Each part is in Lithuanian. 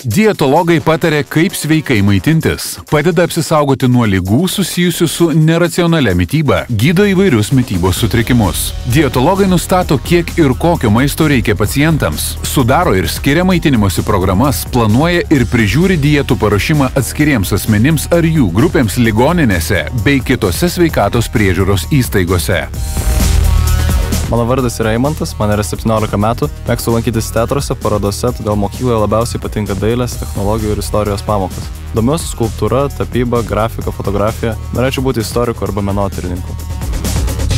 Dietologai pataria, kaip sveikai maitintis, padeda apsisaugoti nuo ligų susijusių su neracionalia mityba, gydo įvairius mitybos sutrikimus. Dietologai nustato, kiek ir kokio maisto reikia pacientams, sudaro ir skiria maitinimosi programas, planuoja ir prižiūri dietų paruošimą atskiriems asmenims ar jų grupėms ligoninėse bei kitose sveikatos priežiūros įstaigose. Mano vardas yra Eimantas, man yra 17 metų, mėgstu lankytis teatruose, parodose, todėl mokykloje labiausiai patinka dailės, technologijų ir istorijos pamokas. Domiuosi skulptūra, tapyba, grafika, fotografija, norėčiau būti istoriku arba menotyrininku.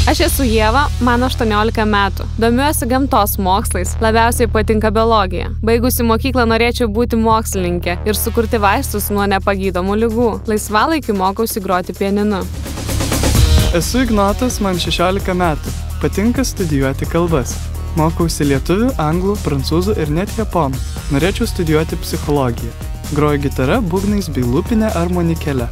Aš esu Ieva, man 18 metų. Domiuosi gamtos mokslais, labiausiai patinka biologija. Baigusi mokyklą norėčiau būti mokslininkė ir sukurti vaistus nuo nepagydomų ligų. Laisvalaikiu mokausi groti pianinu. Esu Ignatas, man 16 metų. Patinka studijuoti kalbas. Mokausi lietuvių, anglų, prancūzų ir net japonų. Norėčiau studijuoti psichologiją. Groju gitara, būgnais bei lūpinę armonikėle.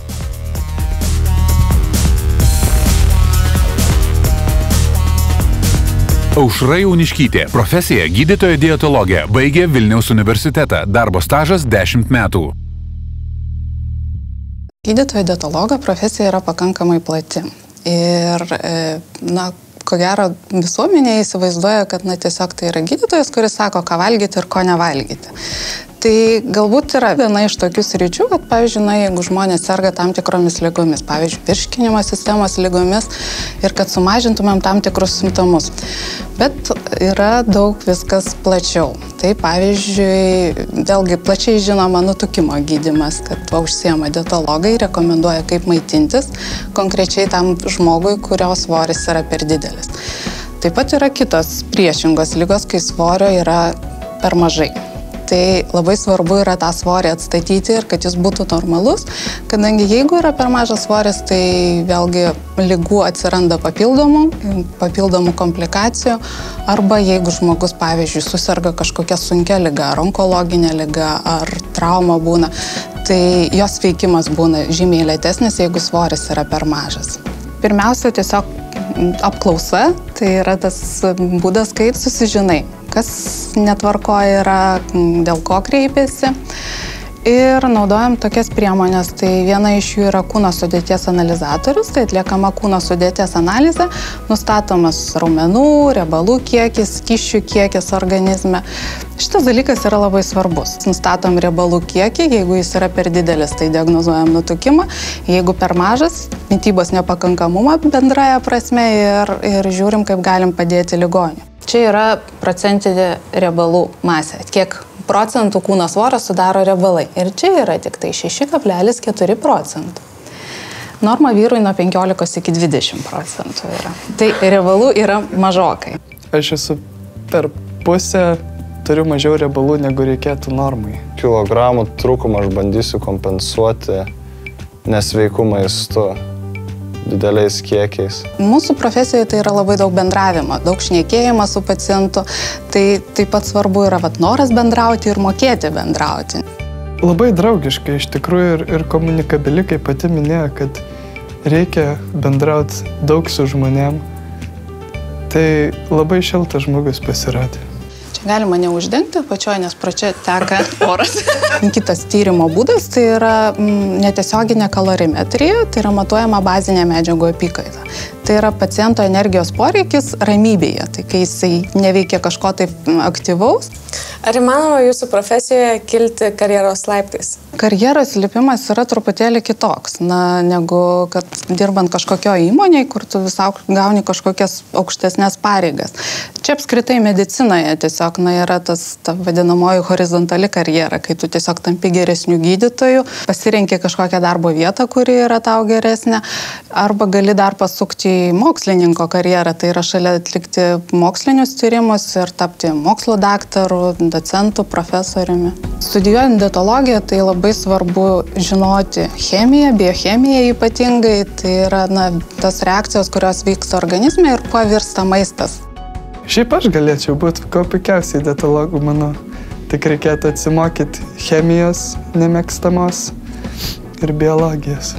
Aušra Jauniškytė, profesija gydytoja dietologė, baigė Vilniaus universitetą, darbo stažas 10 metų. Gydytojo dietologo profesija yra pakankamai plati. Ir, ko gero, visuomenė įsivaizduoja, kad tiesiog tai yra gydytojas, kuris sako, ką valgyti ir ko nevalgyti. Tai galbūt yra viena iš tokių sričių, kad, pavyzdžiui, jeigu žmonės serga tam tikromis ligomis, pavyzdžiui, virškinimo sistemos ligomis ir kad sumažintumėm tam tikrus simptomus. Bet yra daug viskas plačiau. Tai, pavyzdžiui, vėlgi plačiai žinoma nutukimo gydymas, kad užsiema dietologai, rekomenduoja, kaip maitintis konkrečiai tam žmogui, kurio svoris yra per didelis. Taip pat yra kitos priešingos ligos, kai svorio yra per mažai. Tai labai svarbu yra tą svorį atstatyti ir kad jis būtų normalus, kadangi jeigu yra per mažas svoris, tai vėlgi ligų atsiranda papildomų komplikacijų, arba jeigu žmogus, pavyzdžiui, suserga kažkokia sunkia liga, ar onkologinė liga, ar trauma būna, tai jos veikimas būna žymiai lėtesnis, jeigu svoris yra per mažas. Pirmiausia, tiesiog apklausa, tai yra tas būdas, kaip susižinai, kas netvarkoja yra, dėl ko kreipiasi. Ir naudojam tokias priemonės. Tai viena iš jų yra kūno sudėties analizatorius, tai atliekama kūno sudėties analizė, nustatomas raumenų, riebalų kiekis, skysčių kiekis organizme. Šitas dalykas yra labai svarbus. Nustatom riebalų kiekį, jeigu jis yra per didelis, tai diagnozuojam nutukimą, jeigu per mažas, mitybos nepakankamumą bendraja prasme ir žiūrim, kaip galim padėti ligoniui. Čia yra procentinė riebalų masė, kiek procentų kūno svorio sudaro riebalai. Ir čia yra tik tai 6,4%. Norma vyrui nuo 15 iki 20% yra. Tai riebalų yra mažokai. Aš esu per pusę, turiu mažiau riebalų, negu reikėtų normai. Kilogramų trūkumą aš bandysiu kompensuoti nesveiku maistu dideliais kiekiais. Mūsų profesijoje tai yra labai daug bendravimo, daug šnekėjimo su pacientu. Tai taip pat svarbu yra noras bendrauti ir mokėti bendrauti. Labai draugiškai iš tikrųjų ir komunikabili, kaip pati minėjo, kad reikia bendrauti daug su žmonėm. Tai labai šiltas žmogus pasirodė. Galima neuždengti pačioje, nes pro čia teka oras. Kitas tyrimo būdas tai yra netiesioginė kalorimetrija, tai yra matuojama bazinė medžiagų apykaita. Tai yra paciento energijos poreikis ramybėje, tai kai jisai neveikia kažko taip aktyvaus. Ar įmanoma jūsų profesijoje kilti karjeros laiptais? Karjeros lipimas yra truputėlį kitoks, negu kad dirbant kažkokio įmonėje, kur tu visau gauni kažkokias aukštesnės pareigas. Čia apskritai medicinoje tiesiog yra ta vadinamoji horizontali karjera, kai tu tiesiog tampi geresnių gydytojų, pasirenki kažkokią darbo vietą, kuri yra tau geresnė, arba gali dar pasukti į mokslininko karjerą, tai yra šalia atlikti mokslinius tyrimus ir tapti mokslo daktaru, docentu, profesoriumi. Studijuojant dietologiją, tai labai svarbu žinoti chemiją, biochemiją ypatingai, tai yra tas reakcijos, kurios vyksta organizme ir kuo virsta maistas. Šiaip aš galėčiau būti kuo puikiausiai dietologų, manau. Tik reikėtų atsimokyti chemijos nemėgstamos ir biologijos,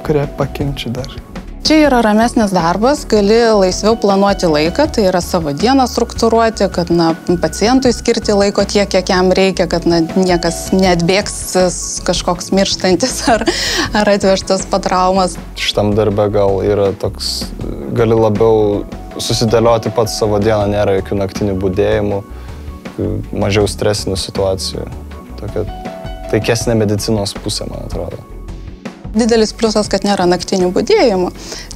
kurią pakenčiu dar. Čia yra ramesnis darbas, gali laisviau planuoti laiką, tai yra savo dieną struktūruoti, kad pacientui skirti laiko tiek, kiek jam reikia, kad niekas neatbėgs kažkoks mirštantis ar atvežtas patraumas. Šitam darbe gal yra toks, gali labiau susidėlioti pats savo dieną, nėra jokių naktinių budėjimų, mažiau stresinių situacijų. Tokia taikesnė medicinos pusė, man atrodo. Didelis pliusas, kad nėra naktinių budėjimų,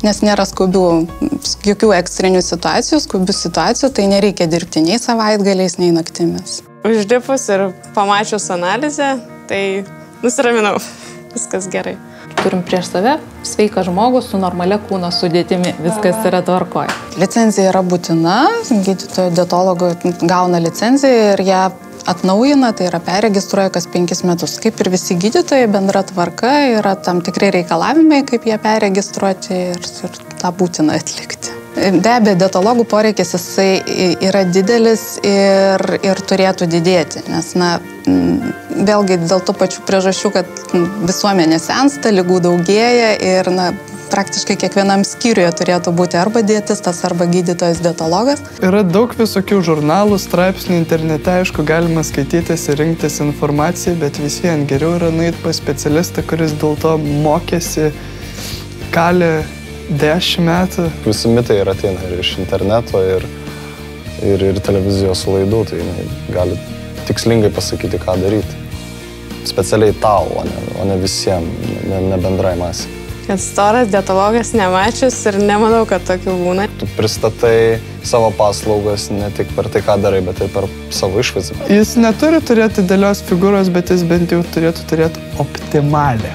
nes nėra jokių ekstrinių situacijų, skubių situacijų, tai nereikia dirbti nei savaitgaliais, nei naktimis. Užlipus ir pamačius analizę, tai nusiraminau. Viskas gerai. Turim prieš save sveiką žmogų su normalia kūno sudėtimi. Viskas yra tvarkoje. Licencija yra būtina, gydytojo dietologo gauna licenciją ir ją atnaujina, tai yra perregistruoja kas 5 metus. Kaip ir visi gydytojai, bendra tvarka, yra tam tikrai reikalavimai, kaip ją perregistruoti ir tą būtina atlikti. Be abejo, dietologų poreikis jisai yra didelis ir turėtų didėti, nes, vėlgi dėl tų pačių priežasčių, kad visuomenė sensta, ligų daugėja ir, praktiškai kiekvienam skyriuje turėtų būti arba dietistas, arba gydytojas dietologas. Yra daug visokių žurnalų, straipsnių internete, aišku, galima skaitytis ir rinktis informaciją, bet vis vien geriau yra nueiti pas specialistą, kuris dėl to mokėsi, kalė 10 metų. Visi mitai ir ateina ir iš interneto, ir televizijos laidų, tai gali tikslingai pasakyti, ką daryti. Specialiai tau, o ne visiems, ne bendrai masė. Kad storas dietologas nemačius ir nemanau, kad tokių būna. Tu pristatai savo paslaugas ne tik per tai, ką darai, bet ir per savo išvaizdą. Jis neturi turėti didelios figūros, bet jis bent jau turėtų turėti optimalę.